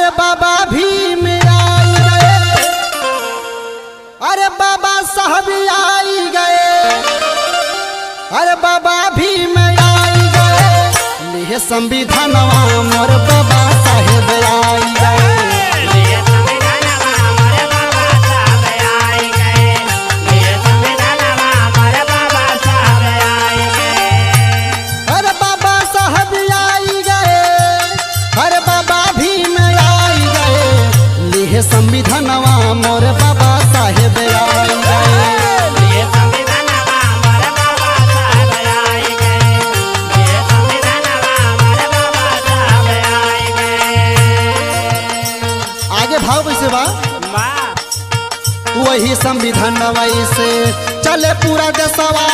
अरे बाबा भीम आई गए, अरे बाबा साहब आई गए, अरे बाबा भीम आई गए, लिए संविधानवा मोर बाबा साहेब आई गए। संविधानवा मोर बाबा साहेब आई गए, लिए संविधानवा मोर बाबा साहेब आई गए, लिए संविधानवा मोर बाबा साहेब आई गए। आगे भाव कैसे बा? वही संविधानवा से चले पूरा देशवा।